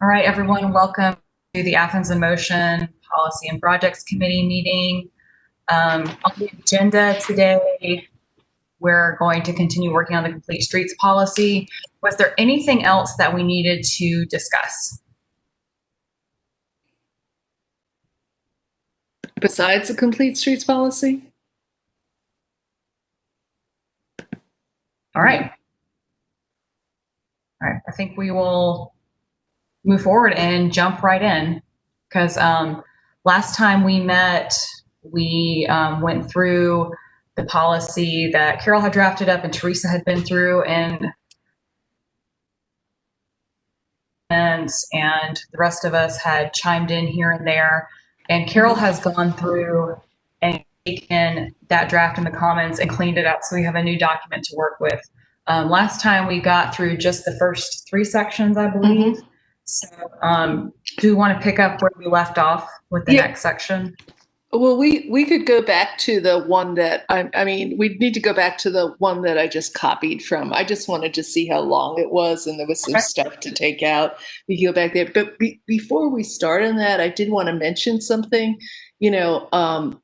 All right, everyone, welcome to the Athens in Motion Policy and Projects Committee meeting. On the agenda today, we're going to continue working on the Complete Streets policy. Was there anything else that we needed to discuss? Besides the complete streets policy? All right. All right, I think we will move forward and jump right in because last time we met, we went through the policy that Carol had drafted up and Teresa had been through, and the rest of us had chimed in here and there. And Carol has gone through and taken that draft in the comments and cleaned it up so we have a new document to work with. Last time we got through just the first three sections, I believe. Mm-hmm. So do you want to pick up where we left off with the next section? Well, we could go back to the one that, I mean, we'd need to go back to the one that I just copied from. I just wanted to see how long it was, and there was some stuff to take out. We can go back there. But before we start on that, I did want to mention something. You know,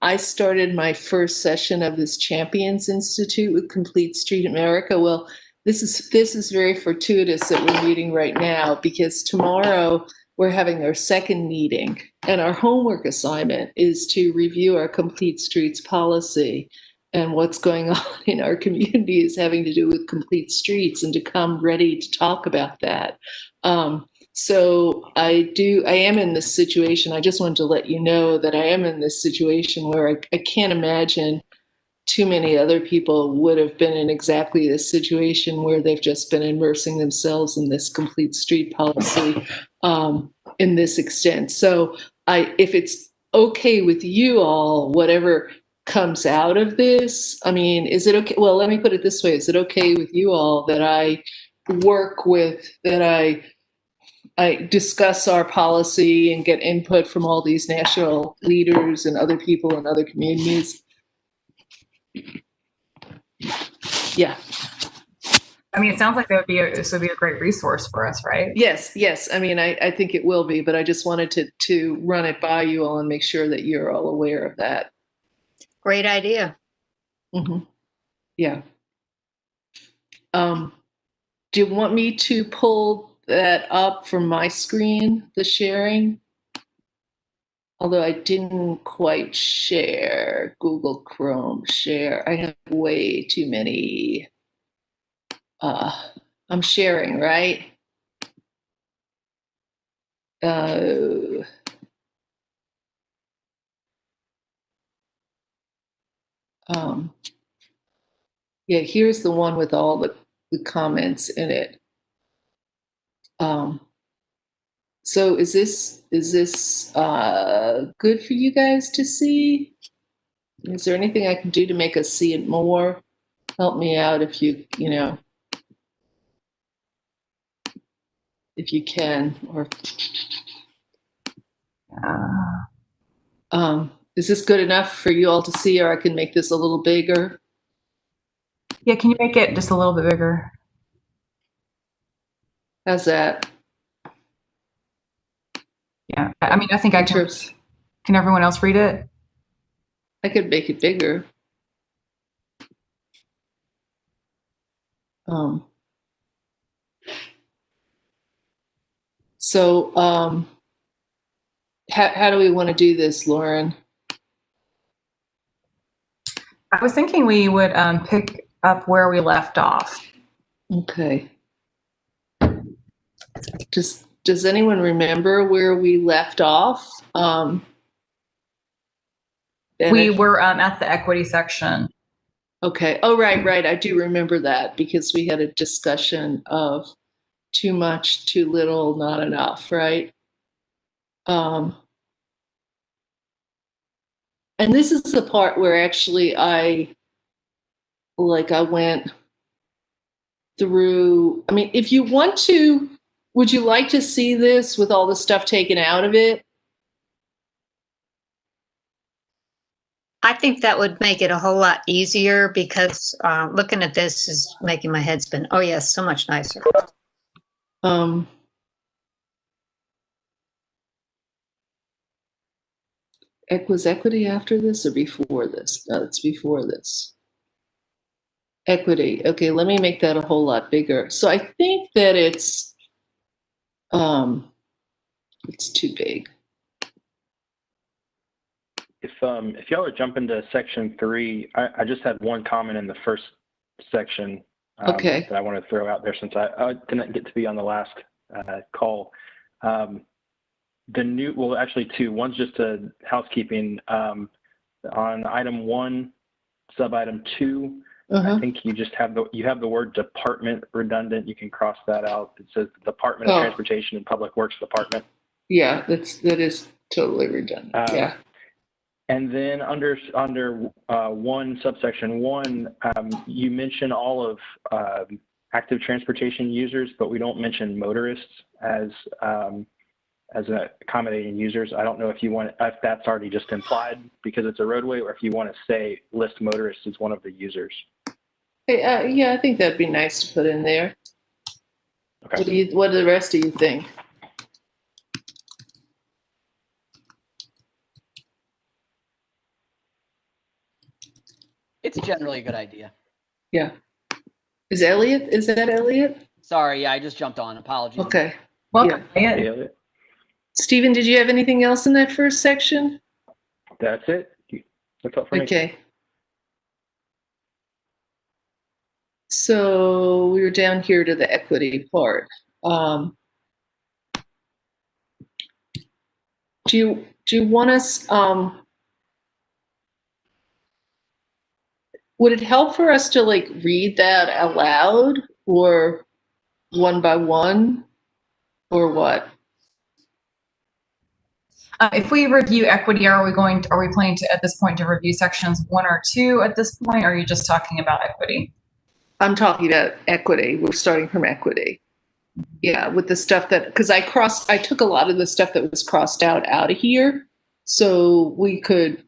I started my first session of this Champions Institute with Complete Street America. Well, this is very fortuitous that we're meeting right now, because tomorrow we're having our second meeting, and our homework assignment is to review our complete streets policy. And what's going on in our community is having to do with complete streets, and to come ready to talk about that. So I am in this situation. I just wanted to let you know that I am in this situation where I can't imagine too many other people would have been in exactly this situation, where they've just been immersing themselves in this complete street policy in this extent. So if it's okay with you all, whatever comes out of this, I mean, is it okay? Well, let me put it this way. Is it okay with you all that I discuss our policy and get input from all these national leaders and other people in other communities? Yeah. I mean, it sounds like this would be a great resource for us, right? Yes. I mean, I think it will be, but I just wanted to run it by you all and make sure that you're all aware of that. Great idea. Mm-hmm. Yeah. Do you want me to pull that up from my screen, the sharing? Although I didn't quite share Google Chrome share. I have way too many. I'm sharing, right? Yeah, here's the one with all the comments in it. So is this good for you guys to see? Is there anything I can do to make us see it more? Help me out if you know, if you can, or is this good enough for you all to see, or I can make this a little bigger? Yeah, can you make it just a little bit bigger? How's that? Yeah, I mean, I think I can. Can everyone else read it? I could make it bigger. So how do we want to do this, Lauren? I was thinking we would pick up where we left off. Okay. Does anyone remember where we left off? We were at the equity section. Okay. Oh, right. I do remember that, because we had a discussion of too much, too little, not enough, right? And this is the part where actually I went through. I mean, if you want to, would you like to see this with all the stuff taken out of it? I think that would make it a whole lot easier, because looking at this is making my head spin. Oh yes, so much nicer. Was equity after this or before this? No, it's before this. Equity. Okay, let me make that a whole lot bigger. So I think that it's too big. If y'all are jumping to section 3, I just had one comment in the first section Okay. that I want to throw out there since I didn't get to be on the last call. Actually two. One's just a housekeeping. On item 1, sub-item 2, I think you just have the word department redundant. You can cross that out. It says Department of Transportation and Public Works Department. Yeah, that is totally redundant. Yeah. And then under 1, subsection 1, you mention all of active transportation users, but we don't mention motorists as accommodating users. I don't know if that's already just implied because it's a roadway, or if you want to say list motorists as one of the users. Hey, yeah, I think that'd be nice to put in there. Okay. What do the rest of you think? It's generally a good idea. Yeah. Is that Elliot? Sorry, yeah, I just jumped on. Apologies. Okay. Welcome. Yeah. Elliot. Stephen, did you have anything else in that first section? That's it. That's all for me. Okay. So we were down here to the equity part. Do you want us? Would it help for us to like read that out loud, or one by one, or what? If we review equity, are we planning to at this point to review sections 1 or 2 at this point? Or are you just talking about equity? I'm talking about equity. We're starting from equity. Yeah, with the stuff because I took a lot of the stuff that was crossed out of here, so we could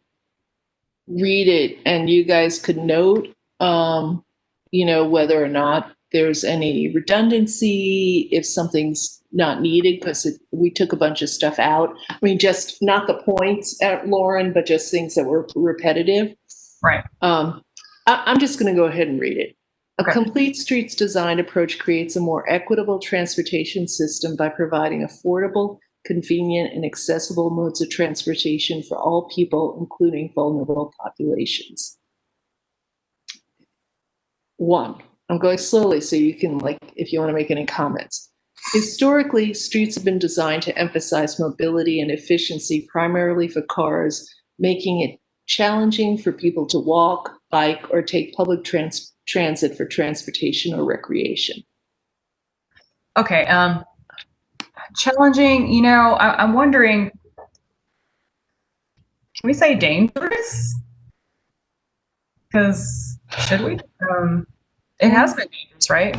read it and you guys could note, whether or not there's any redundancy, if something's not needed, because we took a bunch of stuff out. I mean, just not the points at Lauren, but just things that were repetitive. Right. I'm just going to go ahead and read it. Okay. A complete streets design approach creates a more equitable transportation system by providing affordable, convenient, and accessible modes of transportation for all people, including vulnerable populations. 1, I'm going slowly so you can, if you want to make any comments. Historically, streets have been designed to emphasize mobility and efficiency primarily for cars, making it challenging for people to walk, bike, or take public transit for transportation or recreation. Okay. Challenging, I'm wondering, can we say dangerous? Because should we? It has been dangerous, right?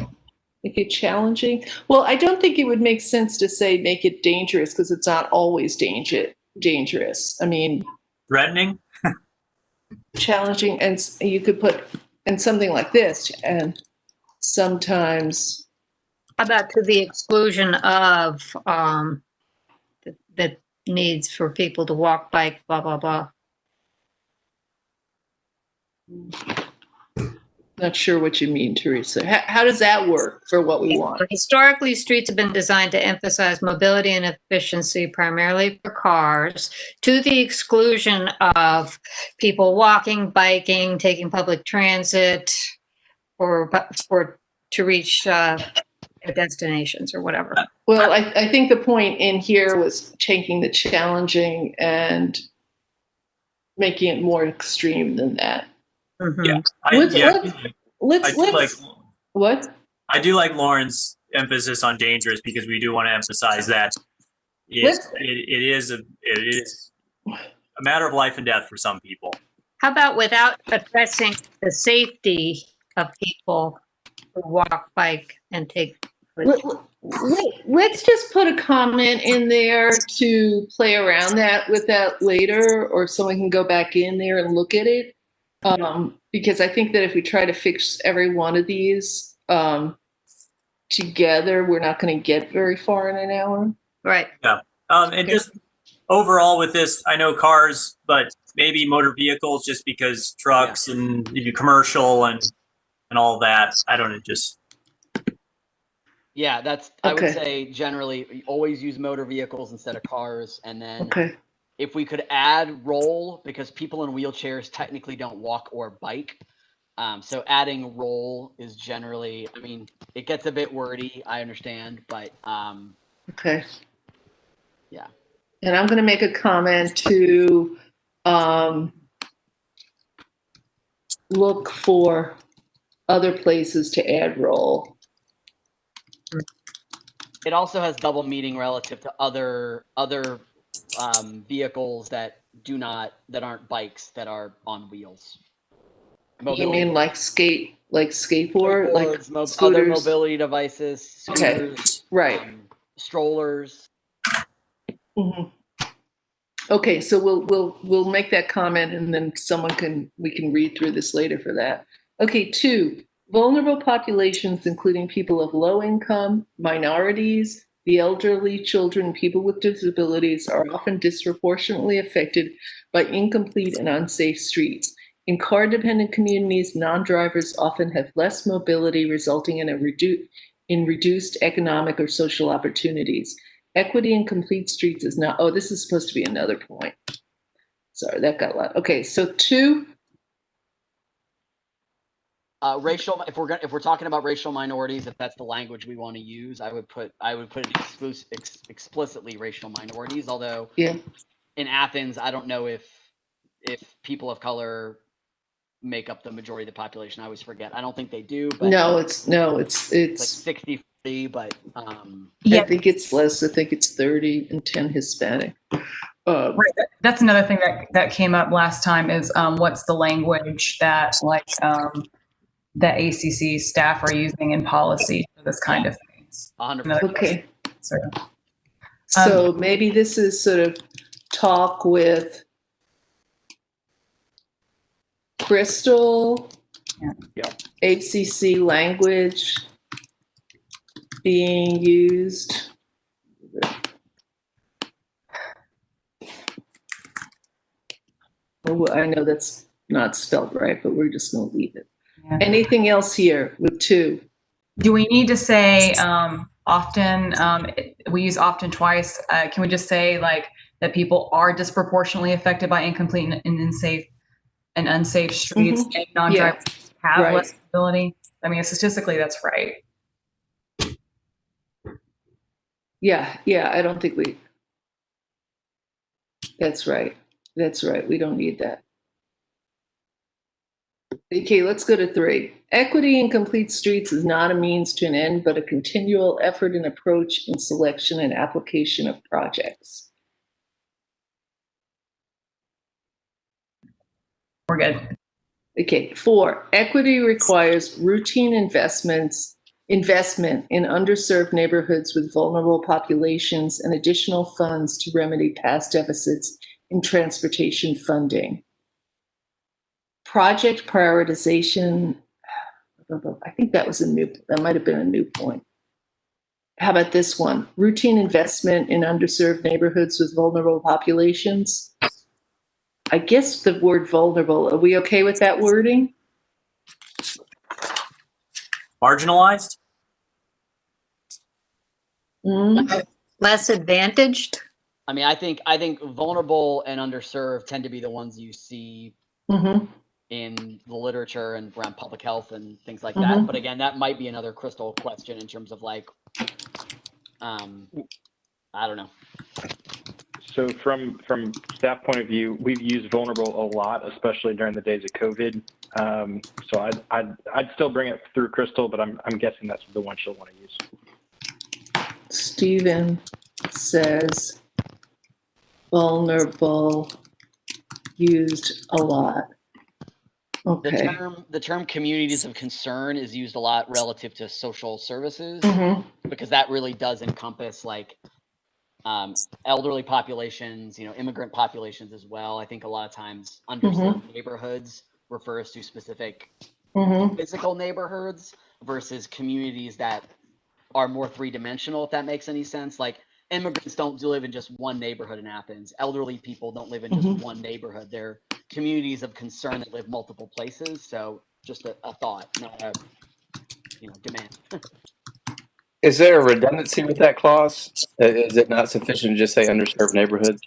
Make it challenging? Well, I don't think it would make sense to say make it dangerous, because it's not always dangerous. I mean, threatening, challenging, and you could put in something like this, and sometimes. How about to the exclusion of the needs for people to walk, bike, blah, blah, blah. Not sure what you mean, Teresa. How does that work for what we want? Historically, streets have been designed to emphasize mobility and efficiency primarily for cars, to the exclusion of people walking, biking, taking public transit, or to reach their destinations or whatever. Well, I think the point in here was taking the challenging and making it more extreme than that. Mm-hmm. Yeah. What? I do like Lauren's emphasis on dangerous, because we do want to emphasize that it is a matter of life and death for some people. How about without addressing the safety of people who walk, bike, and take? Let's just put a comment in there to play around with that later, or someone can go back in there and look at it. Because I think that if we try to fix every one of these together, we're not going to get very far in an hour. Right. Yeah. And just overall with this, I know cars, but maybe motor vehicles, just because trucks and you do commercial and all that. I don't know, just. Yeah, that's, I would say generally always use motor vehicles instead of cars. And then if we could add roll, because people in wheelchairs technically don't walk or bike. So adding roll is generally, I mean, it gets a bit wordy, I understand, but yeah. And I'm going to make a comment to look for other places to add roll. It also has double meaning relative to other vehicles that aren't bikes that are on wheels. Mobility. You mean like skateboard, like scooters? Other mobility devices, scooters, strollers. Okay, so we'll make that comment, and then we can read through this later for that. Okay, 2, vulnerable populations, including people of low income, minorities, the elderly, children, people with disabilities, are often disproportionately affected by incomplete and unsafe streets. In car-dependent communities, non-drivers often have less mobility, resulting in reduced economic or social opportunities. Equity in complete streets is not. Oh, this is supposed to be another point. Sorry, that got loud. Okay, so 2. Racial. If we're talking about racial minorities, if that's the language we want to use, I would put it explicitly racial minorities. Although in Athens, I don't know if people of color make up the majority of the population. I always forget. I don't think they do. But it's like 60-40, but I think it's less. I think it's 30 and 10 Hispanic. Right. That's another thing that came up last time is what's the language that that ACC staff are using in policy for this kind of things. 100%. Okay. So maybe this is sort of talk with Crystal, ACC language being used. I know that's not spelled right, but we're just going to leave it. Yeah. Anything else here with 2? Do we need to say often? We use often twice. Can we just say like that people are disproportionately affected by incomplete and unsafe streets and non-drivers have less mobility? I mean, statistically, that's right. Yeah, I don't think that's right. We don't need that. Okay, let's go to 3. Equity in complete streets is not a means to an end, but a continual effort and approach in selection and application of projects. We're good. Okay, 4. Equity requires routine investment in underserved neighborhoods with vulnerable populations and additional funds to remedy past deficits in transportation funding. Project prioritization, I think that might have been a new point. How about this one? Routine investment in underserved neighborhoods with vulnerable populations. I guess the word vulnerable, are we okay with that wording? Marginalized? Less advantaged? I mean, I think vulnerable and underserved tend to be the ones you see in the literature and around public health and things like that. But again, that might be another Crystal question in terms of like, I don't know. So from staff point of view, we've used vulnerable a lot, especially during the days of COVID. So I'd still bring it through Crystal, but I'm guessing that's the one she'll want to use. Stephen says vulnerable used a lot. Okay. The term communities of concern is used a lot relative to social services because that really does encompass like elderly populations, immigrant populations as well. I think a lot of times underserved neighborhoods refers to specific physical neighborhoods versus communities that are more 3-dimensional, if that makes any sense. Like immigrants don't live in just one neighborhood in Athens. Elderly people don't live in just one neighborhood. They're communities of concern that live multiple places. So just a thought, not a demand. Is there a redundancy with that clause? Is it not sufficient to just say underserved neighborhoods?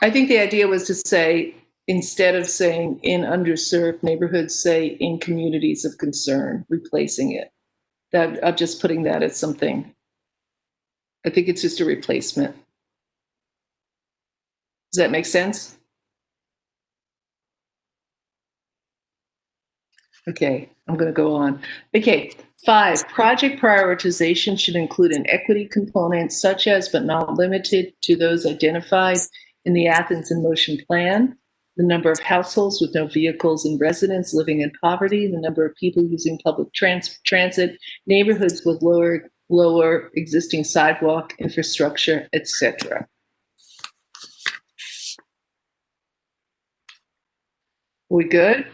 I think the idea was to say, instead of saying in underserved neighborhoods, say in communities of concern, replacing it. That I'm just putting that as something. I think it's just a replacement. Does that make sense? Okay, I'm going to go on. Okay, 5, project prioritization should include an equity component such as, but not limited to, those identified in the Athens in Motion plan, the number of households with no vehicles and residents living in poverty, the number of people using public transit, neighborhoods with lower existing sidewalk infrastructure, etc. We good?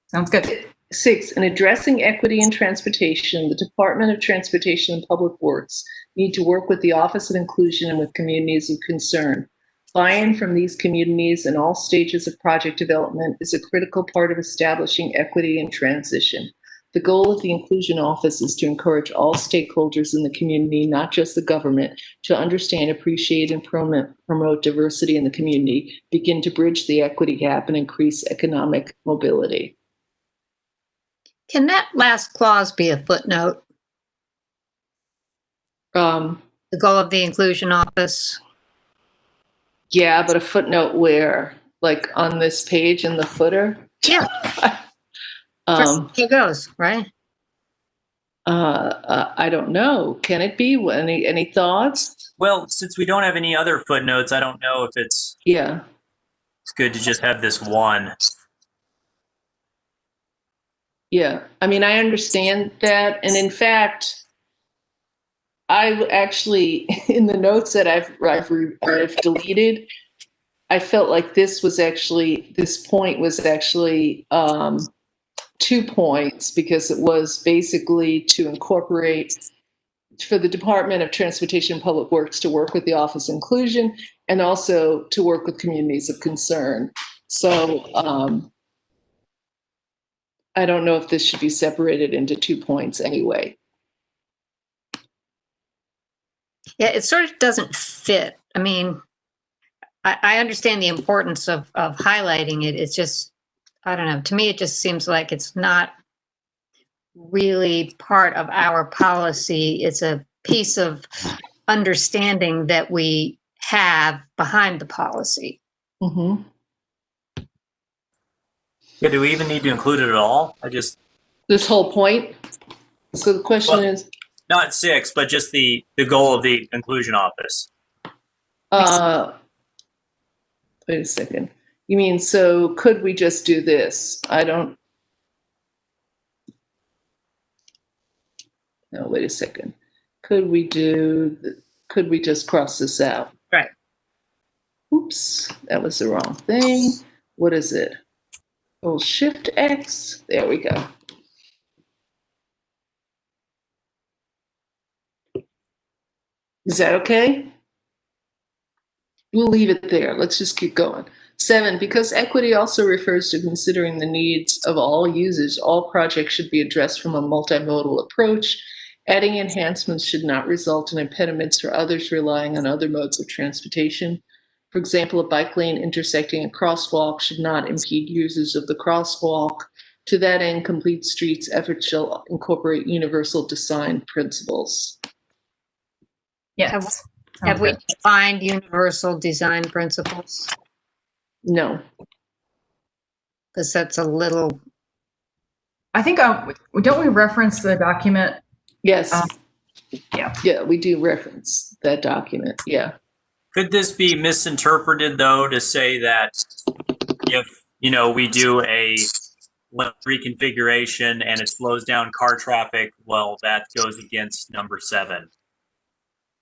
Sounds good. 6, in addressing equity in transportation, the Department of Transportation and Public Works need to work with the Office of Inclusion and with communities of concern. Buy-in from these communities in all stages of project development is a critical part of establishing equity and transition. The goal of the Inclusion Office is to encourage all stakeholders in the community, not just the government, to understand, appreciate, and promote diversity in the community, begin to bridge the equity gap, and increase economic mobility. Can that last clause be a footnote? The goal of the Inclusion Office? Yeah, but a footnote where? Like on this page in the footer? Yeah. It goes, right? I don't know. Can it be? Any thoughts? Well, since we don't have any other footnotes, I don't know if it's good to just have this one. Yeah, I mean, I understand that, and in fact, I actually, in the notes that I've deleted, I felt like this point was actually 2 points, because it was basically to incorporate for the Department of Transportation and Public Works to work with the Office of Inclusion and also to work with communities of concern. So I don't know if this should be separated into 2 points anyway. Yeah, it sort of doesn't fit. I mean, I understand the importance of highlighting it. It's just, I don't know. To me, it just seems like it's not really part of our policy. It's a piece of understanding that we have behind the policy. Mm-hmm. Yeah, do we even need to include it at all? This whole point? So the question is? Not 6, but just the goal of the Inclusion Office. Wait a second. You mean, so could we just do this? No, wait a second. Could we just cross this out? Right. Oops, that was the wrong thing. What is it? Oh, Shift X. There we go. Is that okay? We'll leave it there. Let's just keep going. 7, because equity also refers to considering the needs of all users, all projects should be addressed from a multimodal approach. Adding enhancements should not result in impediments for others relying on other modes of transportation. For example, a bike lane intersecting a crosswalk should not impede users of the crosswalk. To that end, Complete Streets efforts shall incorporate universal design principles. Yes. Have we defined universal design principles? No. Because that's a little. I think, don't we reference the document? Yes. Yeah. Yeah, we do reference that document. Yeah. Could this be misinterpreted, though, to say that if, we do a reconfiguration and it slows down car traffic, well, that goes against number 7.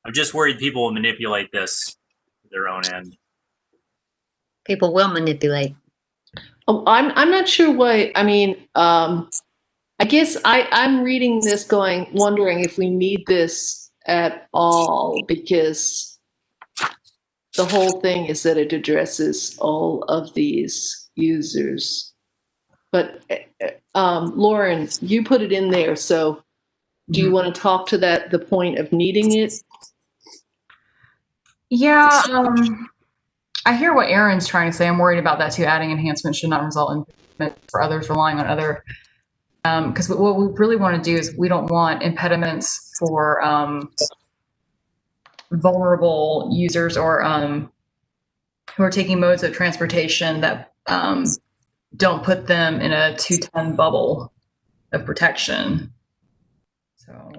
I'm just worried people will manipulate this to their own end. People will manipulate. Oh, I'm not sure why. I mean, I guess I'm reading this wondering if we need this at all, because the whole thing is that it addresses all of these users. But Lauren, you put it in there, so do you want to talk to the point of needing it? Yeah, I hear what Aaron's trying to say. I'm worried about that too. Adding enhancements should not result in impediment for others relying on other. Because what we really want to do is we don't want impediments for vulnerable users or who are taking modes of transportation that don't put them in a 2-ton bubble of protection. So.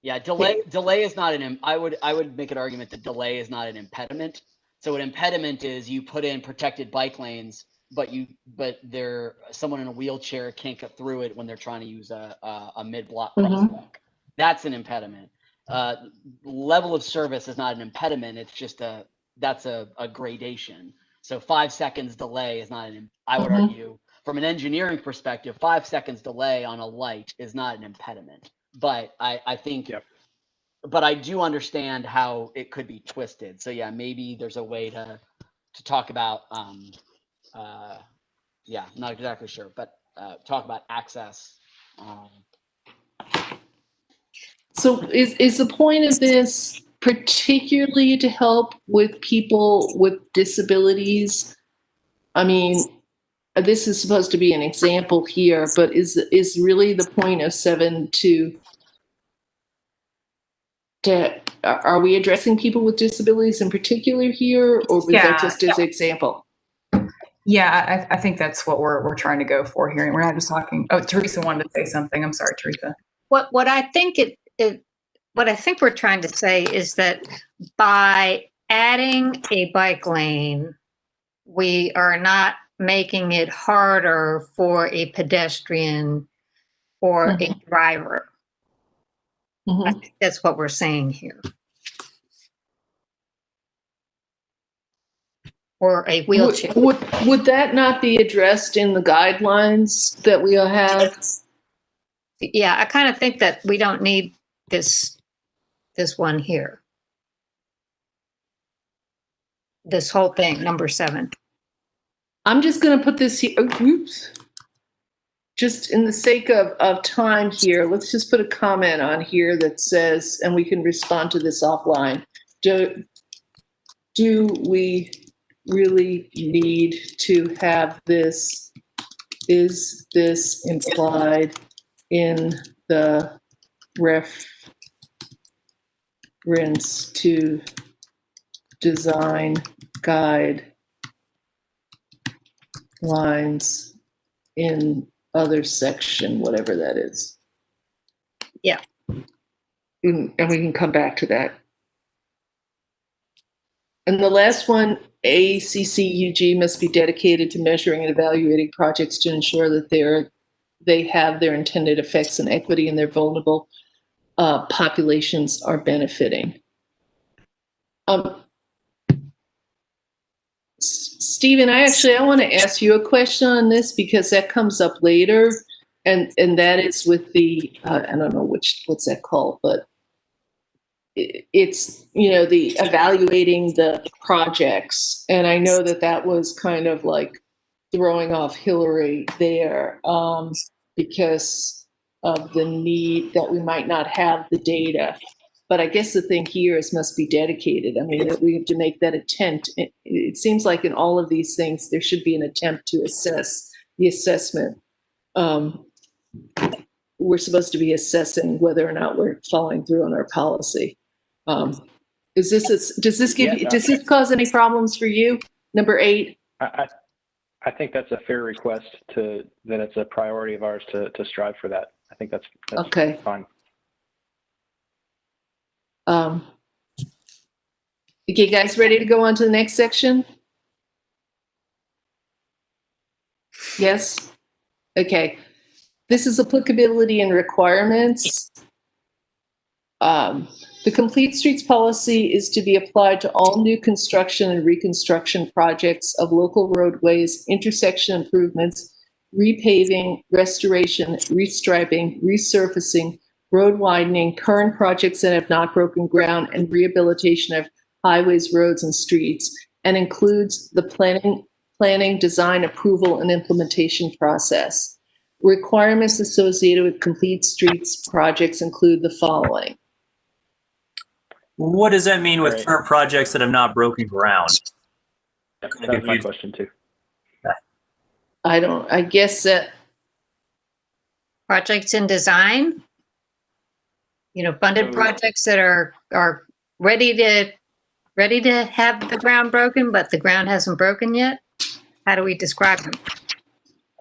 Yeah, delay is not I would make an argument that delay is not an impediment. So an impediment is you put in protected bike lanes, but someone in a wheelchair can't get through it when they're trying to use a mid-block crosswalk. That's an impediment. Level of service is not an impediment. It's just that's a gradation. So 5 seconds delay is not I would argue from an engineering perspective, 5 seconds delay on a light is not an impediment. But I think, but I do understand how it could be twisted. So yeah, maybe there's a way to talk about, yeah, not exactly sure, but talk about access. So is the point of this particularly to help with people with disabilities? I mean, this is supposed to be an example here, but is really the point of 7 are we addressing people with disabilities in particular here, or was that just as an example? Yeah, I think that's what we're trying to go for here. We're not just talking. Oh, Teresa wanted to say something. I'm sorry, Teresa. What I think what I think we're trying to say is that by adding a bike lane, we are not making it harder for a pedestrian or a driver. I think that's what we're saying here. Or a wheelchair. Would that not be addressed in the guidelines that we'll have? Yeah, I kind of think that we don't need this one here. This whole thing, number 7. I'm just going to put this here. Oops. Just in the sake of time here, let's just put a comment on here that says, and we can respond to this offline. Do we really need to have this? Is this implied in the reference to design guidelines in other section, whatever that is? Yeah. And we can come back to that. And the last one, ACCUG must be dedicated to measuring and evaluating projects to ensure that they have their intended effects and equity and their vulnerable populations are benefiting. Stephen, I want to ask you a question on this because that comes up later, and that is with the I don't know what's that called, but it's the evaluating the projects, and I know that was kind of like throwing off Hillary there because of the need that we might not have the data. But I guess the thing here is must be dedicated. I mean, that we have to make that attempt. It seems like in all of these things, there should be an attempt to assess the assessment. We're supposed to be assessing whether or not we're following through on our policy. Does this cause any problems for you? Number 8. I think that's a fair request that it's a priority of ours to strive for that. I think that's okay. Fine. Okay, guys, ready to go on to the next section? Yes? Okay. This is applicability and requirements. The Complete Streets policy is to be applied to all new construction and reconstruction projects of local roadways, intersection improvements, repaving, restoration, restriping, resurfacing, road widening, current projects that have not broken ground, and rehabilitation of highways, roads, and streets, and includes the planning, design, approval, and implementation process. Requirements associated with complete streets projects include the following. What does that mean with Right. current projects that have not broken ground? That's my question too. I guess that Projects in design, funded projects that are ready to have the ground broken, but the ground hasn't broken yet. How do we describe them?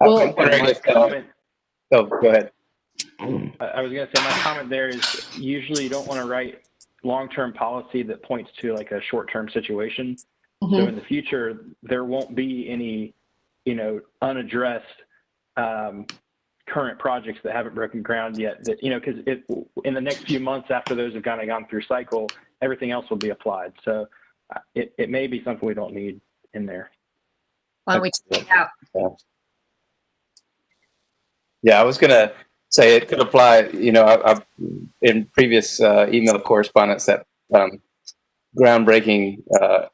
Well, go ahead. I was going to say my comment there is usually you don't want to write long-term policy that points to like a short-term situation. Mm-hmm. So in the future, there won't be any, unaddressed current projects that haven't broken ground yet. That because in the next few months after those have kind of gone through cycle, everything else will be applied. So it may be something we don't need in there. Why don't we take it out? Yeah, I was going to say it could apply, I in previous email correspondence that groundbreaking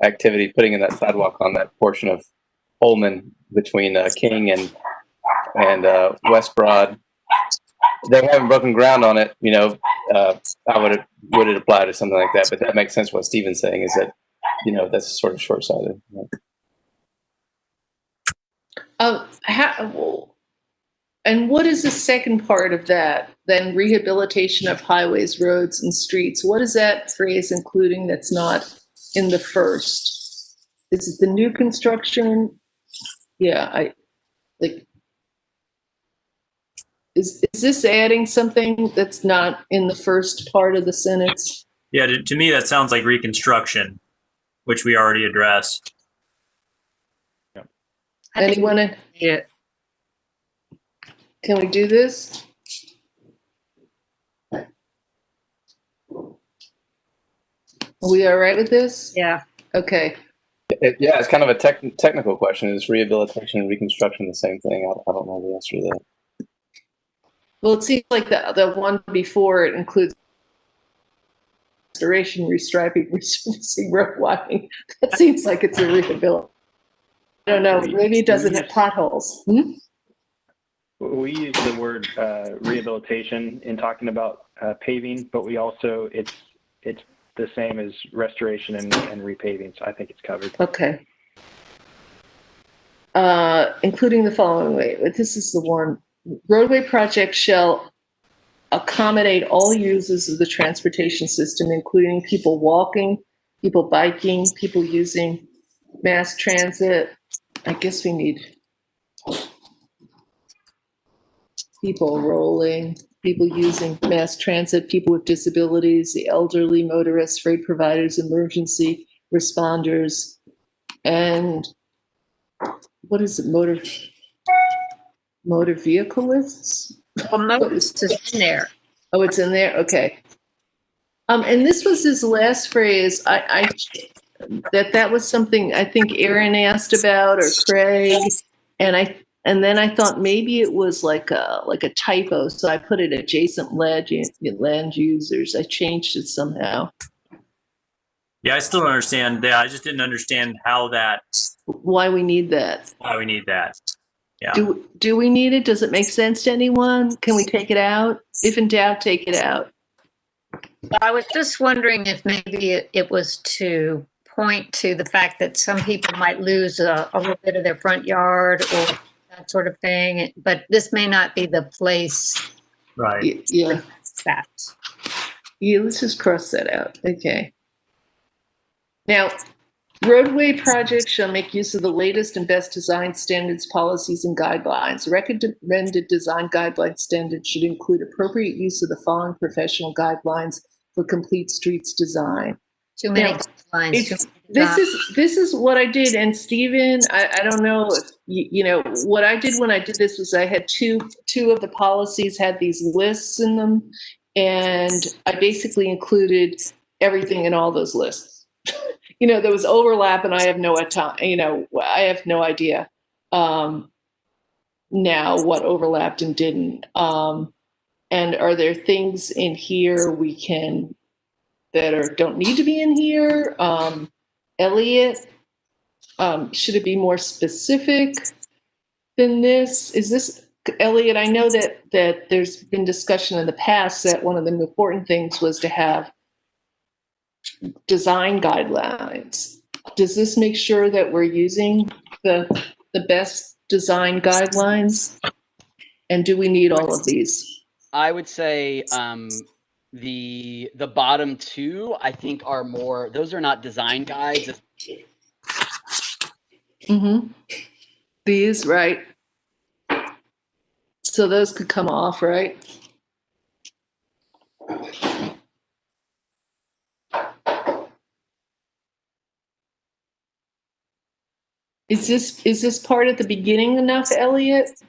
activity, putting in that sidewalk on that portion of Holman between King and West Broad. They haven't broken ground on it, I would it apply to something like that? But that makes sense what Stephen's saying is that, that's sort of short-sighted. And what is the second part of that? Then rehabilitation of highways, roads, and streets. What is that phrase including that's not in the first? Is it the new construction? Yeah, is this adding something that's not in the first part of the sentence? Yeah, to me that sounds like reconstruction, which we already addressed. Anyone? Yeah. Can we do this? Are we all right with this? Yeah. Okay. Yeah, it's kind of a technical question. Is rehabilitation and reconstruction the same thing? I don't know the answer to that. Well, it seems like the one before it includes restoration, restriping, resurfacing, road widening. That seems like it's a rehabilitation. I don't know. Maybe it doesn't have potholes. We use the word rehabilitation in talking about paving, but we also it's the same as restoration and repaving. So I think it's covered. Okay. Including the following way. This is the one. Roadway projects shall accommodate all users of the transportation system, including people walking, people biking, people using mass transit. I guess we need people rolling, people using mass transit, people with disabilities, the elderly, motorists, freight providers, emergency responders, and what is it, motor vehicleists? Well, most is in there. Oh, it's in there? Okay. And this was his last phrase. That was something I think Aaron asked about, or Craig, and then I thought maybe it was like a typo, so I put it adjacent land users. I changed it somehow. Yeah, I still don't understand that. I just didn't understand Why we need that. Why we need that. Yeah. Do we need it? Does it make sense to anyone? Can we take it out? If in doubt, take it out. I was just wondering if maybe it was to point to the fact that some people might lose a little bit of their front yard or that sort of thing, but this may not be the place. Right. Yeah. That. Yeah, let's just cross that out. Okay. Now, roadway projects shall make use of the latest and best design standards, policies, and guidelines. Recommended design guideline standards should include appropriate use of the following professional guidelines for complete streets design. Too many guidelines. This is what I did, and Stephen, I don't know if what I did when I did this was I had two of the policies had these lists in them, and I basically included everything in all those lists. There was overlap, and I have no idea now what overlapped and didn't. And are there things in here that don't need to be in here? Elliot, should it be more specific than this? Is this, Elliot, I know that there's been discussion in the past that one of the important things was to have design guidelines. Does this make sure that we're using the best design guidelines? And do we need all of these? I would say the bottom two, I think, are more, those are not design guides. Mm-hmm. These, right? So those could come off, right? Is this part at the beginning enough, Elliot?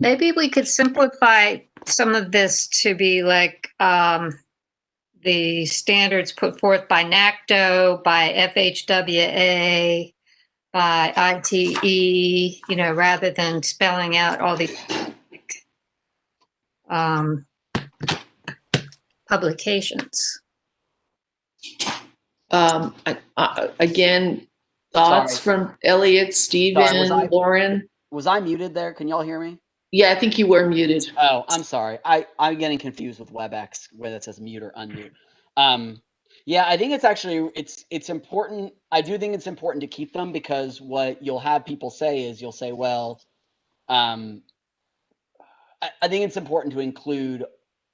Maybe we could simplify some of this to be like the standards put forth by NACTO, by FHWA, by ITE, rather than spelling out all these publications. Again, thoughts from Elliot, Stephen, Lauren? Was I muted there? Can y'all hear me? Yeah, I think you were muted. Oh, I'm sorry. I'm getting confused with WebEx, whether it says mute or unmute. Yeah, I think it's actually, it's important. I do think it's important to keep them, because what you'll have people say is, you'll say, well, I think it's important to include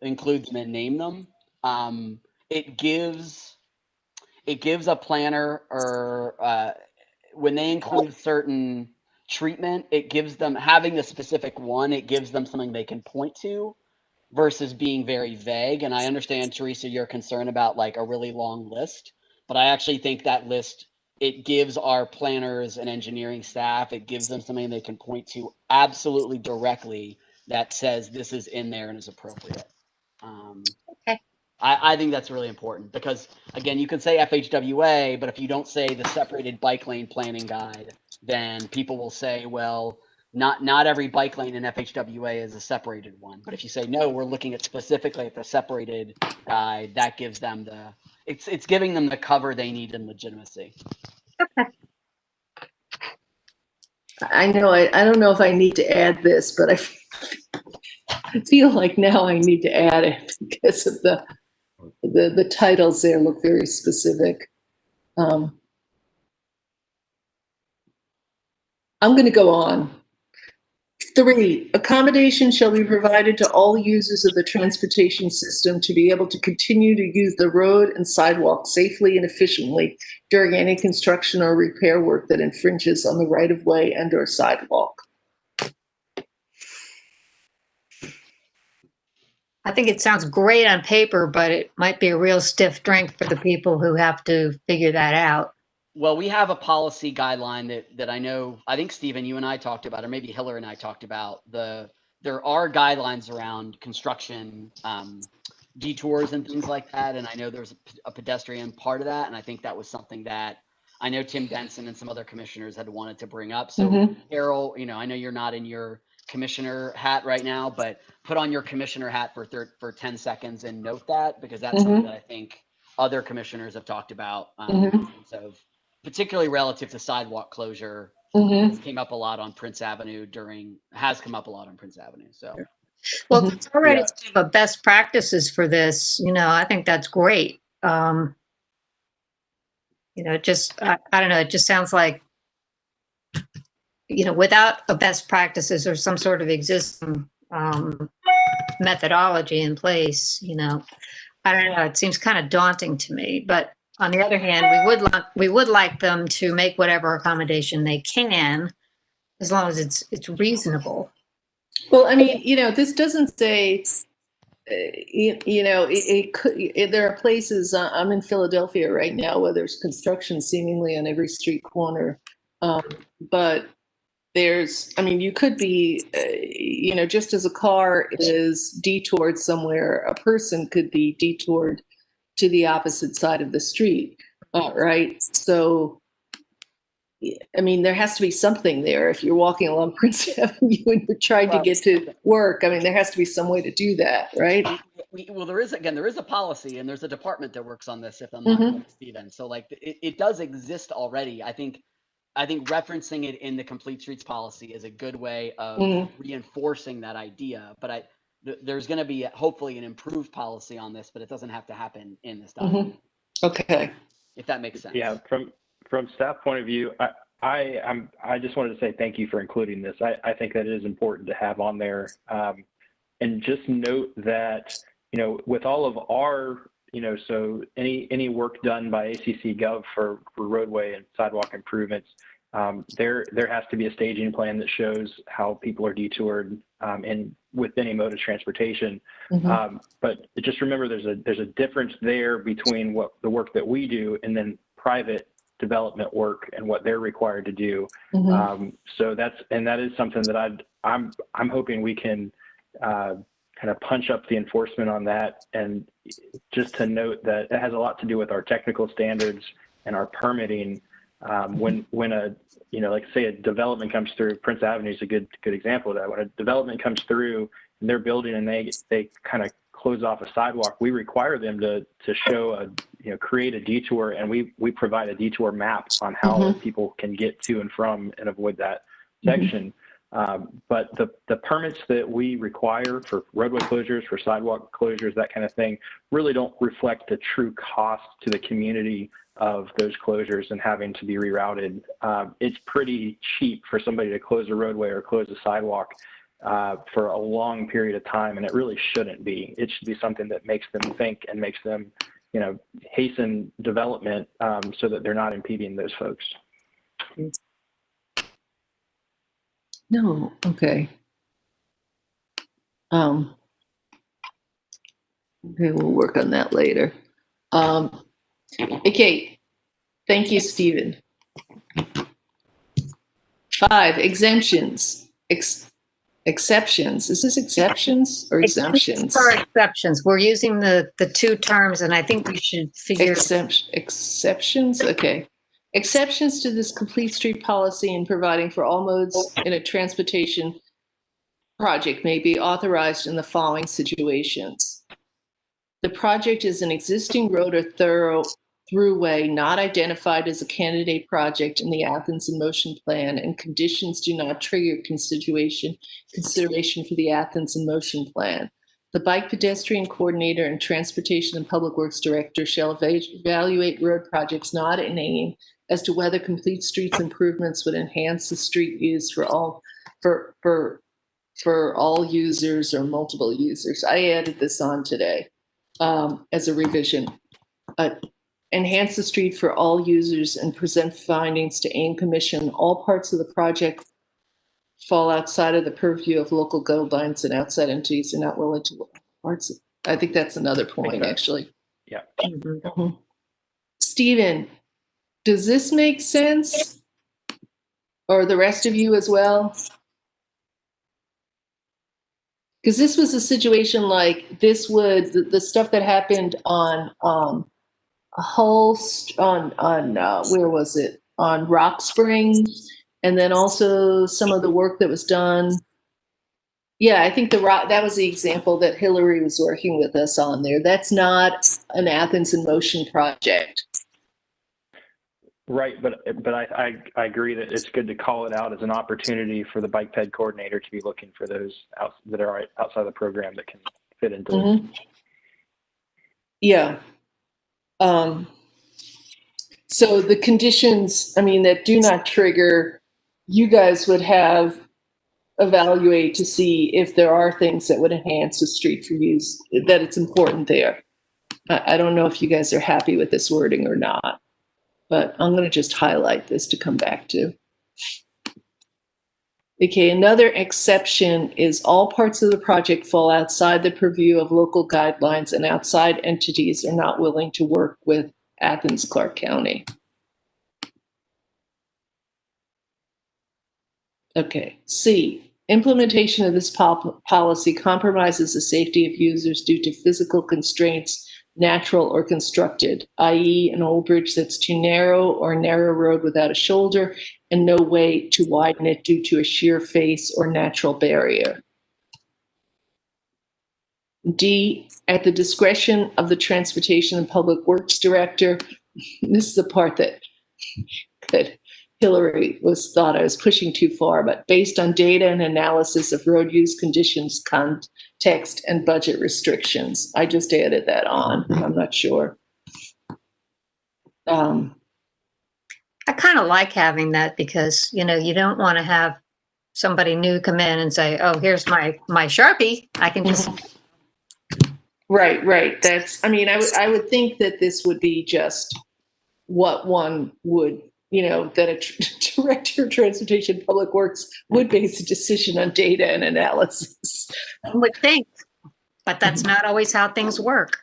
them and name them. It gives a planner, or when they include certain treatment, it gives them, having the specific one, it gives them something they can point to versus being very vague. And I understand, Teresa, your concern about like a really long list, but I actually think that list, it gives our planners and engineering staff, it gives them something they can point to absolutely directly that says this is in there and is appropriate. Okay. I think that's really important, because again, you can say FHWA, but if you don't say the separated bike lane planning guide, then people will say, well, not every bike lane in FHWA is a separated one. But if you say, no, we're looking at specifically at the separated guide, that gives them it's giving them the cover they need in legitimacy. Okay. I know, I don't know if I need to add this, but I feel like now I need to add it because of the titles there look very specific. I'm going to go on. 3, accommodation shall be provided to all users of the transportation system to be able to continue to use the road and sidewalk safely and efficiently during any construction or repair work that infringes on the right-of-way and or sidewalk. I think it sounds great on paper, but it might be a real stiff drink for the people who have to figure that out. Well, we have a policy guideline that I know, I think, Stephen, you and I talked about, or maybe Hiller and I talked about, there are guidelines around construction detours and things like that. And I know there's a pedestrian part of that. And I think that was something that I know Tim Benson and some other commissioners had wanted to bring up. So Carol, I know you're not in your commissioner hat right now, but put on your commissioner hat for 10 seconds and note that, because that's something that I think other commissioners have talked about. So particularly relative to sidewalk closure, came up a lot on Prince Avenue has come up a lot on Prince Avenue. So, well, it's already a best practices for this. I think that's great. Just I don't know. It just sounds like without a best practices or some sort of existing methodology in place. I don't know. It seems kind of daunting to me, but. On the other hand, we would like them to make whatever accommodation they can, as long as it's reasonable. Well, I mean, this doesn't say, it could. There are places. I'm in Philadelphia right now where there's construction seemingly on every street corner, but you could be, just as a car is detoured somewhere, a person could be detoured to the opposite side of the street, right? So I mean, there has to be something there. If you're walking along Prince Avenue and you're trying to get to work, I mean, there has to be some way to do that, right? Well, there is a policy and there's a department that works on this, if I'm not mistaken. So like it does exist already. I think referencing it in the Complete Streets policy is a good way of reinforcing that idea. But there's going to be hopefully an improved policy on this, but it doesn't have to happen in this document. Okay. If that makes sense. Yeah, from staff point of view, I just wanted to say thank you for including this. I think that it is important to have on there, and just note that with all of our so any work done by ACC Gov for roadway and sidewalk improvements, there has to be a staging plan that shows how people are detoured and with any mode of transportation. But just remember, there's a difference there between what the work that we do and then private development work and what they're required to do. So that is something that I'm hoping we can kind of punch up the enforcement on that. And just to note that it has a lot to do with our technical standards and our permitting. When a like say a development comes through, Prince Avenue is a good example of that. When a development comes through and they're building and they kind of close off a sidewalk, we require them to show create a detour, and we provide a detour map on how people can get to and from and avoid that section. But the permits that we require for roadway closures, for sidewalk closures, that kind of thing, really don't reflect the true cost to the community of those closures and having to be rerouted. It's pretty cheap for somebody to close a roadway or close a sidewalk for a long period of time, and it really shouldn't be. It should be something that makes them think and makes them, hasten development so that they're not impeding those folks. No, okay. Okay, we'll work on that later. Okay, thank you, Stephen. 5, exemptions. Exceptions. Is this exceptions or exemptions? For exceptions. We're using the two terms, and I think we should figure exceptions. Okay. Exceptions to this complete street policy and providing for all modes in a transportation project may be authorized in the following situations. The project is an existing road or throughway not identified as a candidate project in the Athens in Motion Plan, and conditions do not trigger consideration for the Athens in Motion Plan. The bike pedestrian coordinator and transportation and public works director shall evaluate road projects not in aim as to whether complete streets improvements would enhance the street use for all users or multiple users. I added this on today as a revision. Enhance the street for all users and present findings to AIM Commission. All parts of the project fall outside of the purview of local guidelines and outside entities are not willing to parts. I think that's another point, actually. Yeah. Stephen, does this make sense? Or the rest of you as well? Because this was a situation like this would, the stuff that happened on where was it? On Rock Springs, and then also some of the work that was done. Yeah, I think that was the example that Hillary was working with us on there. That's not an Athens in Motion project. Right, but I agree that it's good to call it out as an opportunity for the bike ped coordinator to be looking for those that are outside the program that can fit into this. Yeah. So the conditions, that do not trigger, you guys would have evaluate to see if there are things that would enhance the street for use, that it's important there. I don't know if you guys are happy with this wording or not, but I'm going to just highlight this to come back to. Okay, another exception is all parts of the project fall outside the purview of local guidelines and outside entities are not willing to work with Athens-Clarke County. Okay, C, implementation of this policy compromises the safety of users due to physical constraints natural or constructed, i.e. an old bridge that's too narrow or a narrow road without a shoulder and no way to widen it due to a sheer face or natural barrier. D, at the discretion of the Transportation and Public Works Director. This is the part that Hillary thought I was pushing too far, but based on data and analysis of road use conditions, context, and budget restrictions. I just added that on. I'm not sure. I kind of like having that because, you know, you don't want to have somebody new come in and say, oh, here's my Sharpie. I can just. Right. That's, I mean, I would think that this would be just what one would, you know, that a director of transportation public works would base a decision on data and analysis. I would think, but that's not always how things work.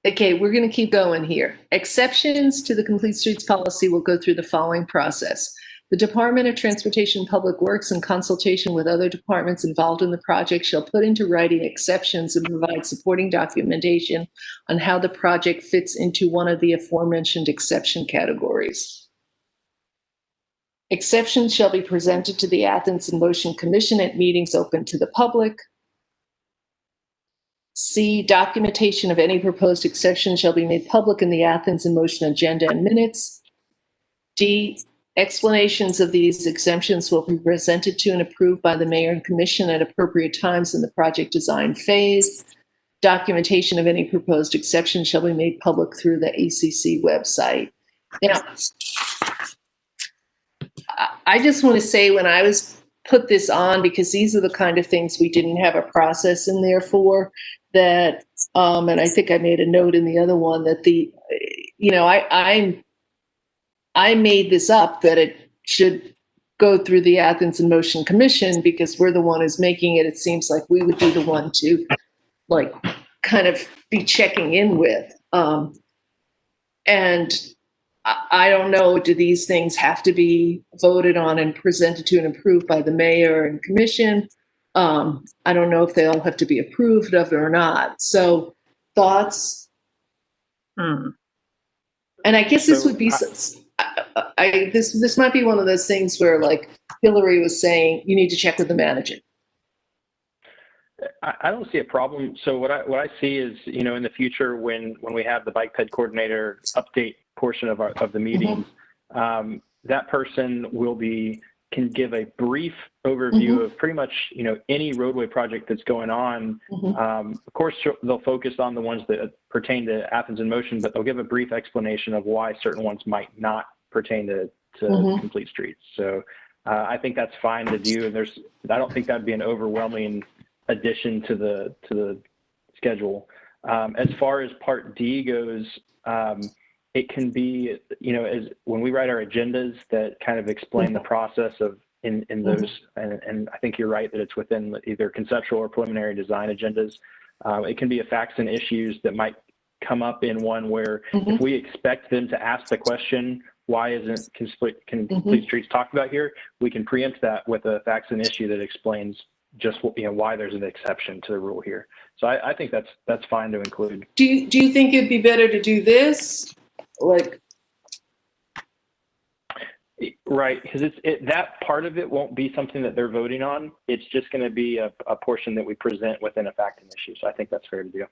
Okay, we're going to keep going here. Exceptions to the Complete Streets policy will go through the following process. The Department of Transportation and Public Works, in consultation with other departments involved in the project, shall put into writing exceptions and provide supporting documentation on how the project fits into one of the aforementioned exception categories. Exceptions shall be presented to the Athens in Motion Commission at meetings open to the public. C, documentation of any proposed exception shall be made public in the Athens in Motion agenda and minutes. D, explanations of these exemptions will be presented to and approved by the mayor and commission at appropriate times in the project design phase. Documentation of any proposed exception shall be made public through the ACC website. Now, I just want to say when I was put this on, because these are the kind of things we didn't have a process in there for, that, and I think I made a note in the other one that I made this up that it should go through the Athens in Motion Commission because we're the one who's making it. It seems like we would be the one to like kind of be checking in with. And I don't know, do these things have to be voted on and presented to and approved by the mayor and commission? I don't know if they all have to be approved of or not. So thoughts? And I guess this would be, this might be one of those things where like Hillary was saying, you need to check with the manager. I don't see a problem. So what I see is, you know, in the future when we have the bike ped coordinator update portion of the meetings, that person can give a brief overview of pretty much, you know, any roadway project that's going on. Of course, they'll focus on the ones that pertain to Athens in Motion, but they'll give a brief explanation of why certain ones might not pertain to Complete Streets. So I think that's fine to do. And I don't think that'd be an overwhelming addition to the schedule. As far as Part D goes, it can be, you know, as when we write our agendas that kind of explain the process of in those, and I think you're right that it's within either conceptual or preliminary design agendas. It can be a facts and issues that might come up in one where if we expect them to ask the question, why isn't Complete Streets talked about here? We can preempt that with a facts and issue that explains just, you know, why there's an exception to the rule here. So I think that's fine to include. Do you think it'd be better to do this? Like, right, because that part of it won't be something that they're voting on. It's just going to be a portion that we present within a fact and issue. So I think that's fair to do.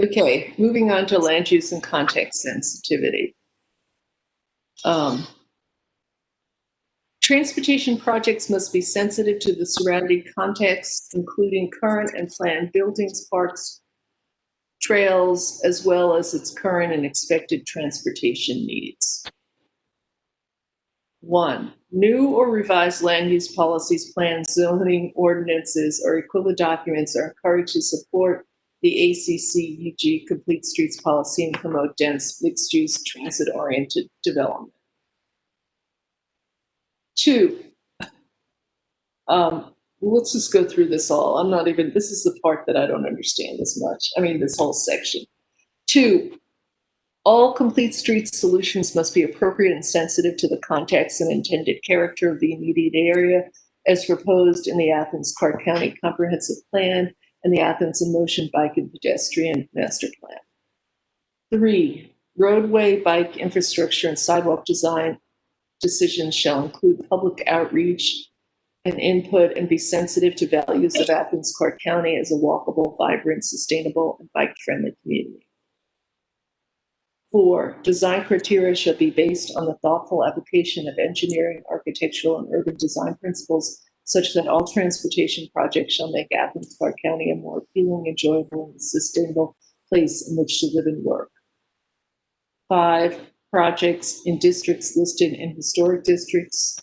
Okay, moving on to land use and context sensitivity. Transportation projects must be sensitive to the surrounding context, including current and planned buildings, parks, trails, as well as its current and expected transportation needs. 1, new or revised land use policies, plans, zoning ordinances, or equivalent documents are encouraged to support the ACC-UG Complete Streets policy and promote dense, mixed-use, transit-oriented development. 2, let's just go through this all. This is the part that I don't understand as much. I mean, this whole section. 2, All complete street solutions must be appropriate and sensitive to the context and intended character of the immediate area as proposed in the Athens-Clarke County Comprehensive Plan and the Athens in Motion Bike and Pedestrian Master Plan. 3, roadway, bike infrastructure, and sidewalk design decisions shall include public outreach and input and be sensitive to values of Athens-Clarke County as a walkable, vibrant, sustainable, and bike-friendly community. 4, design criteria shall be based on the thoughtful application of engineering, architectural, and urban design principles such that all transportation projects shall make Athens-Clarke County a more appealing, enjoyable, and sustainable place in which to live and work. 5, projects in districts listed in historic districts.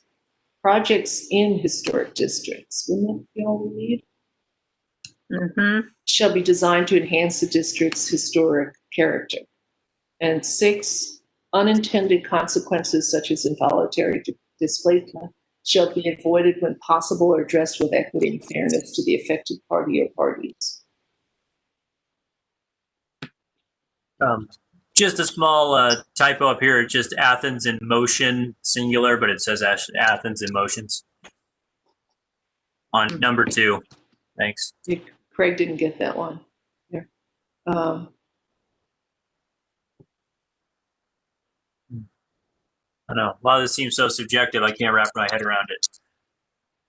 Projects in historic districts, wouldn't that be all we need? Mm-hmm. Shall be designed to enhance the district's historic character. And 6, unintended consequences such as involuntary displacement shall be avoided when possible or addressed with equity and fairness to the affected party or parties. Just a small typo up here. Just Athens in Motion, singular, but it says Athens in Motions on number 2. Thanks. Craig didn't get that one. Here. I know. A lot of this seems so subjective. I can't wrap my head around it.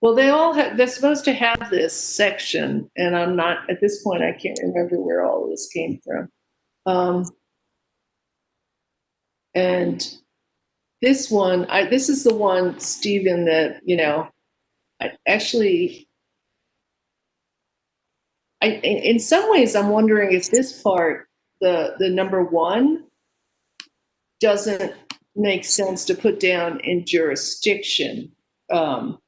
Well, they're supposed to have this section, and I'm not, at this point, I can't remember where all this came from. And this one, this is the one, Stephen, that, in some ways, I'm wondering if this part, the number 1, doesn't make sense to put down in jurisdiction. But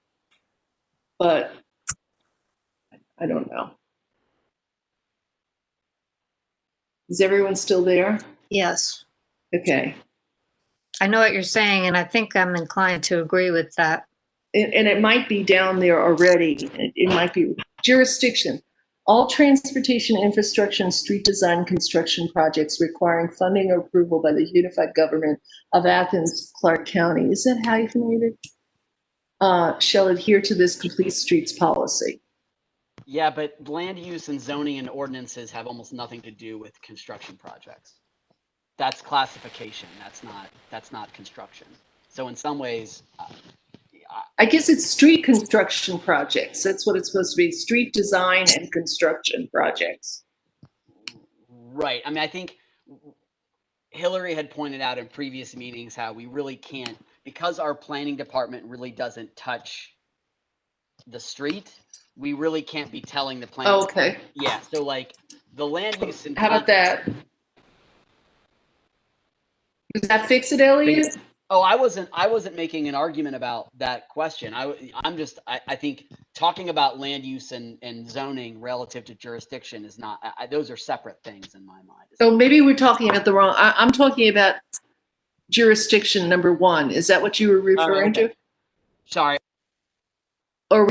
I don't know. Is everyone still there? Yes. Okay. I know what you're saying, and I think I'm inclined to agree with that. And it might be down there already. It might be jurisdiction. All transportation infrastructure and street design construction projects requiring funding or approval by the unified government of Athens-Clarke County, is that hyphenated? Shall adhere to this complete streets policy. Yeah, but land use and zoning and ordinances have almost nothing to do with construction projects. That's classification. That's not construction. So in some ways, I guess it's street construction projects. That's what it's supposed to be. Street design and construction projects. Right. I mean, I think Hillary had pointed out in previous meetings how we really can't, because our planning department really doesn't touch the street, we really can't be telling the planning. Oh, okay. Yeah. So like the land use and how about that? Does that fix it, Elliot? Oh, I wasn't making an argument about that question. I think talking about land use and zoning relative to jurisdiction is not, those are separate things in my mind. So maybe we're talking about the wrong, I'm talking about jurisdiction number 1. Is that what you were referring to? Sorry. Or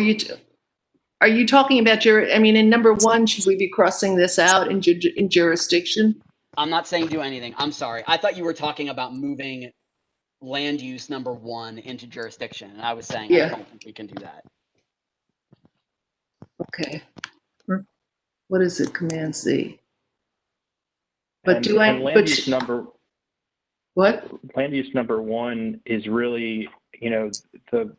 are you talking about in number 1, should we be crossing this out in jurisdiction? I'm not saying do anything. I'm sorry. I thought you were talking about moving land use number 1 into jurisdiction. And I was saying, I don't think we can do that. Okay. What is it? Command C. But what? Land use number 1 is really, to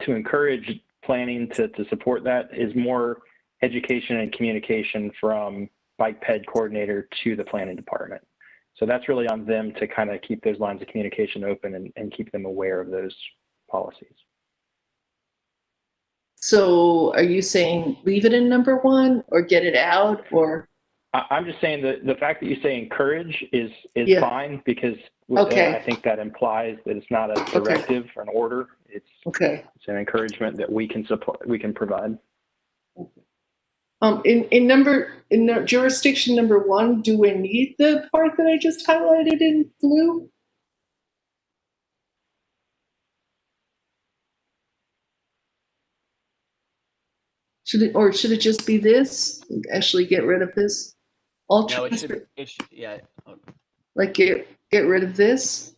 encourage planning to support that is more education and communication from bike ped coordinator to the planning department. So that's really on them to kind of keep those lines of communication open and keep them aware of those policies. So are you saying leave it in number 1 or get it out, or? I'm just saying that the fact that you say encourage is fine, because I think that implies that it's not a directive or an order. It's an encouragement that we can support, we can provide. In jurisdiction number 1, do we need the part that I just highlighted in blue? Should it just be this? Actually get rid of this? No, it should, yeah. Like get rid of this?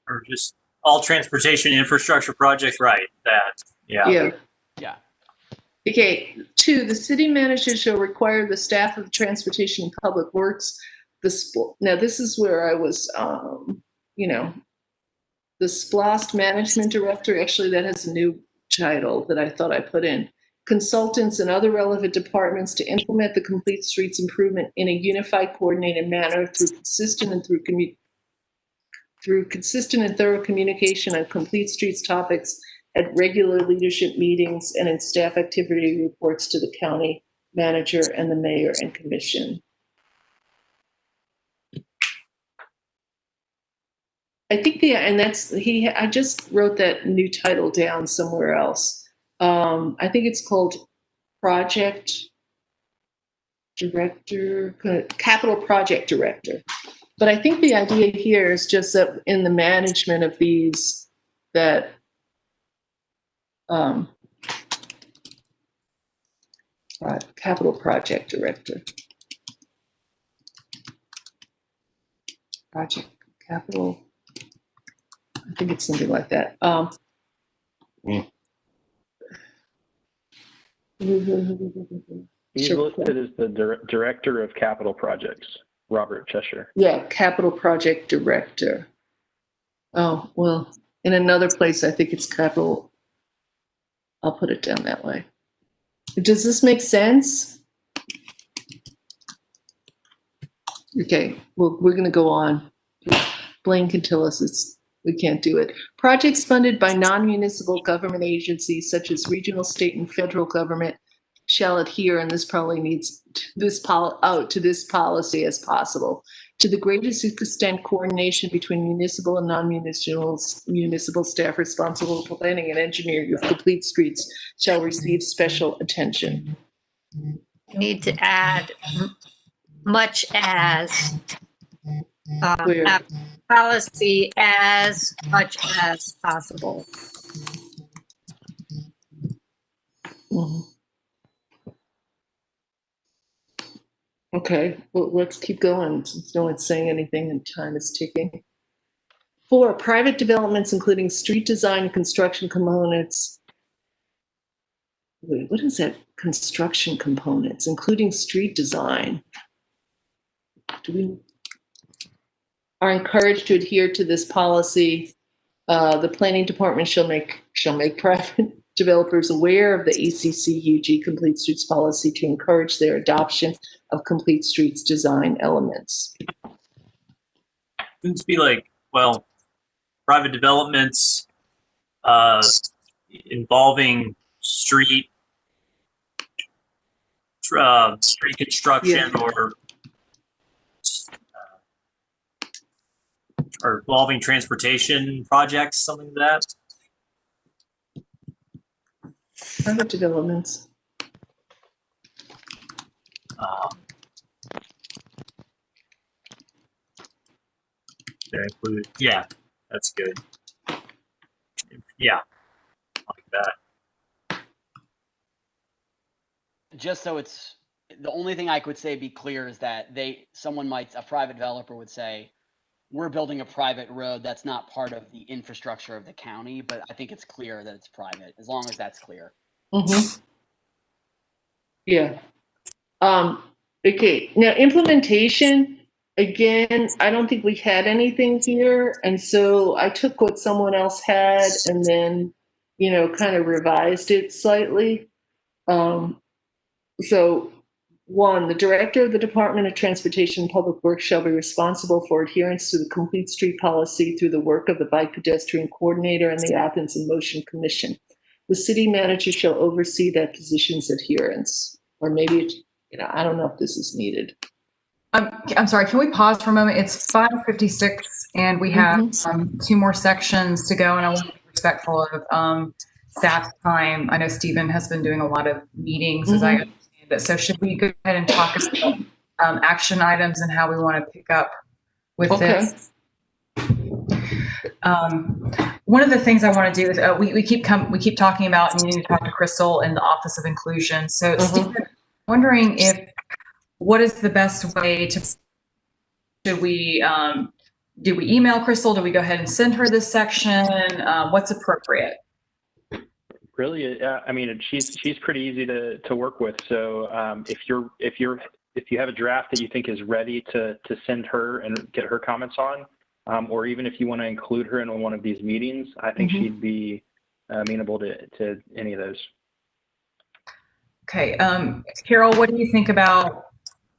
Or just all transportation infrastructure projects, right? That, yeah. Yeah. Yeah. Okay, 2, the city manager shall require the staff of Transportation and Public Works, now this is where I was, the SPLOST Management Director, actually that has a new title that I thought I put in. Consultants and other relevant departments to implement the Complete Streets improvement in a unified, coordinated manner through consistent and thorough communication on Complete Streets topics at regular leadership meetings and in staff activity reports to the county manager and the mayor and commission. I think I just wrote that new title down somewhere else. I think it's called Project Director, Capital Project Director. But I think the idea here is just that in the management of these, that Capital Project Director. Project Capital. I think it's something like that. He's listed as the Director of Capital Projects, Robert Cheshire. Yeah, Capital Project Director. Oh, well, in another place, I think it's Capital. I'll put it down that way. Does this make sense? Okay, well, we're going to go on. Blaine can tell us we can't do it. Projects funded by non-municipal government agencies such as regional, state, and federal government shall adhere, and this probably needs to this policy as possible. To the greatest extent, coordination between municipal and non-municipal staff responsible for planning and engineering of complete streets shall receive special attention. Need to add much as policy as much as possible. Mm-hmm. Okay, well, let's keep going since no one's saying anything and time is ticking. 4, private developments including street design and construction components. Wait, what is that? Construction components, including street design. Are encouraged to adhere to this policy. The planning department shall make private developers aware of the ACCUG Complete Streets policy to encourage their adoption of Complete Streets design elements. Shouldn't it be like, well, private developments involving street construction, yeah, or involving transportation projects, something like that. Private developments. They're included. Yeah, that's good. Yeah, like that. Just so it's the only thing I could say be clear is that a private developer would say, we're building a private road that's not part of the infrastructure of the county, but I think it's clear that it's private, as long as that's clear. Mm-hmm. Yeah. Okay, now implementation, again, I don't think we had anything here, and so I took what someone else had and then, kind of revised it slightly. So 1, the director of the Department of Transportation and Public Works shall be responsible for adherence to the Complete Street policy through the work of the Bike Pedestrian Coordinator and the Athens in Motion Commission. The city manager shall oversee that position's adherence. Or maybe, I don't know if this is needed. I'm sorry, can we pause for a moment? It's 5:56 and we have 2 more sections to go, and I want to be respectful of staff time. I know Stephen has been doing a lot of meetings, as I understand it. So should we go ahead and talk about action items and how we want to pick up with this? One of the things I want to do is we keep talking about needing to talk to Crystal in the Office of Inclusion. So Stephen, wondering what is the best way to should we, do we email Crystal? Do we go ahead and send her this section? What's appropriate? Really, I mean, she's pretty easy to work with. So if you have a draft that you think is ready to send her and get her comments on, or even if you want to include her in one of these meetings, I think she'd be amenable to any of those. Okay, Carol, what do you think about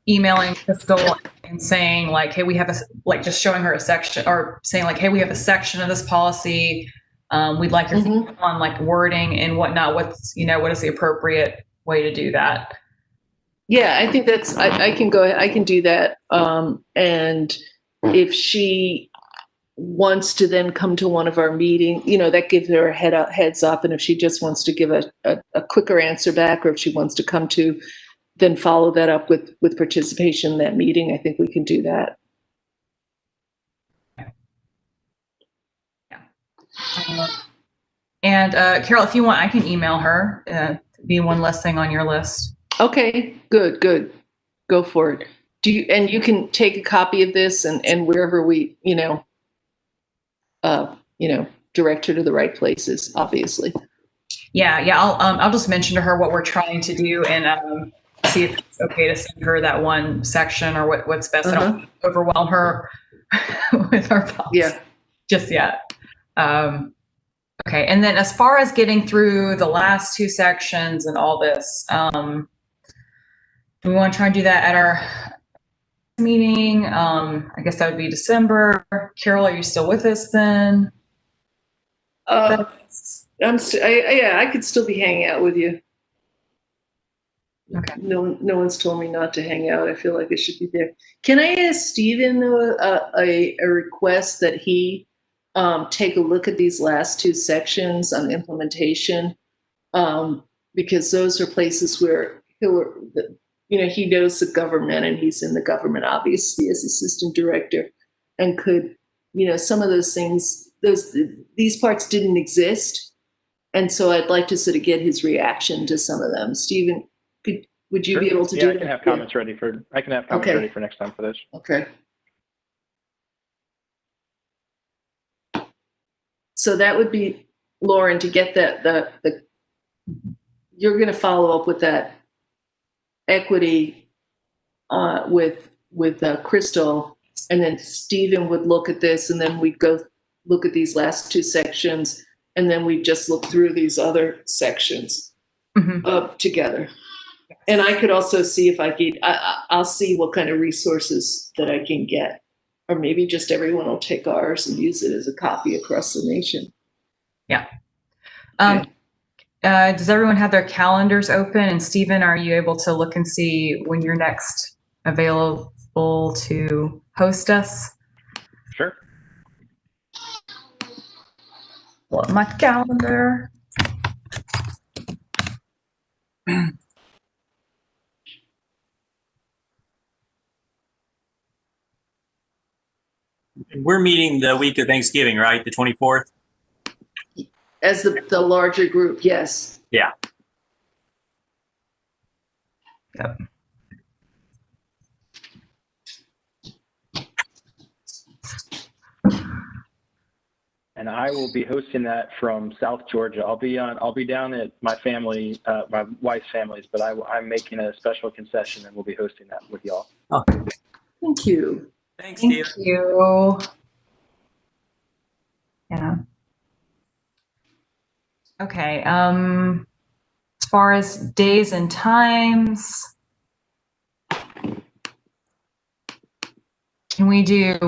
emailing Crystal and saying like, hey, we have just showing her a section, or saying like, hey, we have a section of this policy. We'd like your feedback on like wording and whatnot. What is the appropriate way to do that? Yeah, I think I can go ahead. I can do that. And if she wants to then come to one of our meetings, that gives her a heads up. And if she just wants to give a quicker answer back, or if she wants to then follow that up with participation in that meeting, I think we can do that. Yeah. And Carol, if you want, I can email her. Be one less thing on your list. Okay, good. Go for it. You can take a copy of this and wherever we, direct her to the right places, obviously. Yeah. I'll just mention to her what we're trying to do and see if it's okay to send her that one section or what's best. I don't overwhelm her with our policy just yet. Okay. And then as far as getting through the last two sections and all this, we want to try and do that at our meeting. I guess that would be December. Carol, are you still with us then? I could still be hanging out with you. Okay. No one's told me not to hang out. I feel like I should be there. Can I ask Stephen a request that he take a look at these last two sections on implementation, because those are places where he knows the government and he's in the government, obviously, as assistant director, and could, some of those things, these parts didn't exist. And so I'd like to sort of get his reaction to some of them. Stephen, would you be able to do that? I can have comments ready for next time for this. Okay. So that would be, Lauren, to get that, you're going to follow up with that equity with Crystal, and then Stephen would look at this, and then we'd go look at these last two sections, and then we'd just look through these other sections together. And I could also see if I'll see what kind of resources that I can get. Or maybe just everyone will take ours and use it as a copy across the nation. Yeah. Does everyone have their calendars open? And Stephen, are you able to look and see when you're next available to host us? Sure. Pull up my calendar. We're meeting the week of Thanksgiving, right? The 24th? As the larger group, yes. Yeah. Yep. And I will be hosting that from South Georgia. I'll be down at my family, my wife's family's, but I'm making a special concession and we'll be hosting that with y'all. Oh. Thank you. Thanks, Thank Steve. you. Yeah. Okay. As far as days and times, can we do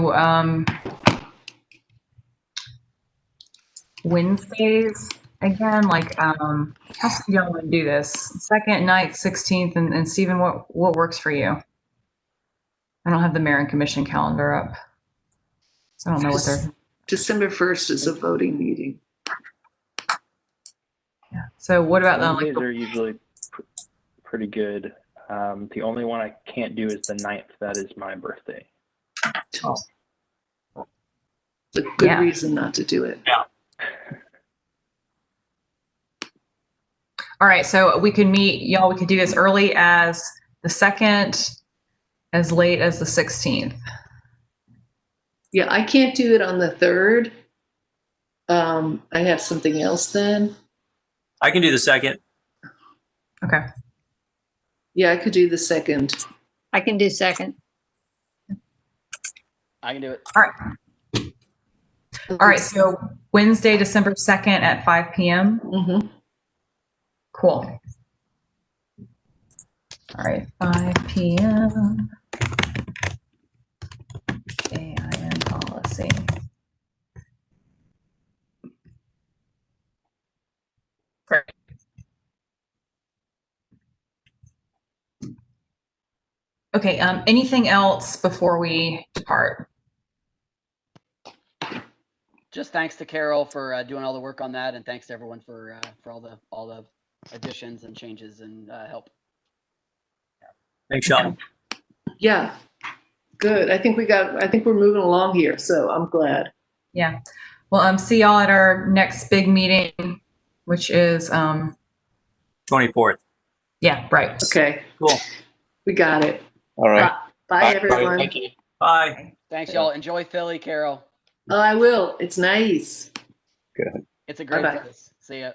Wednesdays again? Like, how soon do y'all want to do this? Second night, 16th, and Stephen, what works for you? I don't have the mayor and commission calendar up, so I don't know what they're. December 1st is a voting meeting. Yeah. So what about them? Wednesdays are usually pretty good. The only one I can't do is the 9th. That is my birthday. Oh. It's a good reason not to do it. Yeah. All right, so we can meet, y'all. We could do as early as the 2nd, as late as the 16th. Yeah, I can't do it on the 3rd. I have something else then. I can do the 2nd. Okay. Yeah, I could do the 2nd. I can do 2nd. I can do it. All right. All right. So Wednesday, December 2nd at 5 p.m. Mm-hmm. Cool. All right. 5 p.m. AIN policy. Great. Okay. Anything else before we depart? Just thanks to Carol for doing all the work on that, and thanks to everyone for all the additions and changes and help. Thanks, Sean. Yeah, good. I think we're moving along here, so I'm glad. Yeah. Well, see y'all at our next big meeting, which is 24th. yeah, right. Okay. Cool. We got it. All right. Bye, everyone. Thank you. Bye. Thanks, y'all. Enjoy Philly, Carol. Oh, I will. It's nice. Good. It's a great Bye-bye. place. See ya.